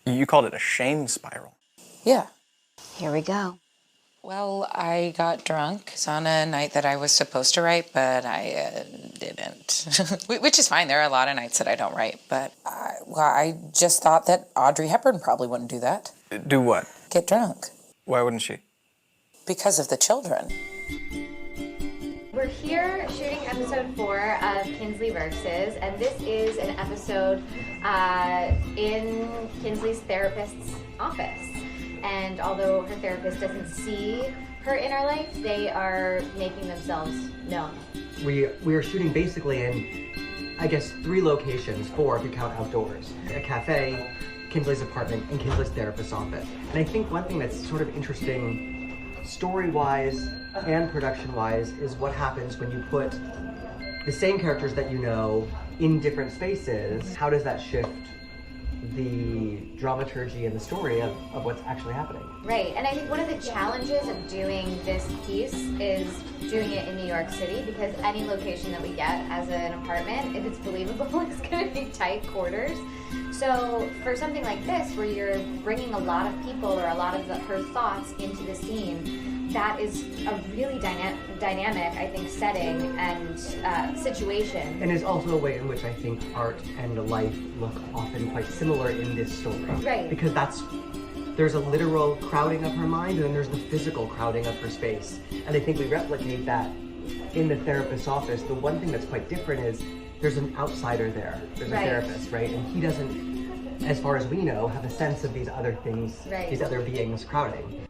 You called it a shame spiral. Yeah. Here we go. Well, I got drunk on a night that I was supposed to write, but I didn't. Which is fine. There are a lot of nights that I don't write, but I just thought that Audrey Hepburn probably wouldn't do that. Do what? Get drunk. Why wouldn't she? Because of the children. We're here shooting episode 4 of Kinsley Versus, and this is an episode in Kinsley's therapist's office. And although her therapist doesn't see her inner life, they are making themselves known. We are shooting basically in, I guess, 3 locations, 4 if you count outdoors. A cafe, Kinsley's apartment, and Kinsley's therapist's office. And I think one thing that's sort of interesting, story-wise and production-wise, is what happens when you put the same characters that you know in different spaces. How does that shift the dramaturgy and the story of what's actually happening? Right, and I think one of the challenges of doing this piece is doing it in New York City, because any location that we get as an apartment, if it's believable, it's going to be tight quarters. So for something like this, where you're bringing a lot of people or a lot of her thoughts into the scene, that is a really dynamic, I think, setting and situation. And it's also a way in which I think art and life look often quite similar in this story. Right. Because there's a literal crowding of her mind, and then there's the physical crowding of her space. And I think we replicate that in the therapist's office. The one thing that's quite different is there's an outsider there. There's a therapist, right? And he doesn't, as far as we know, have a sense of these other things, these other beings crowding.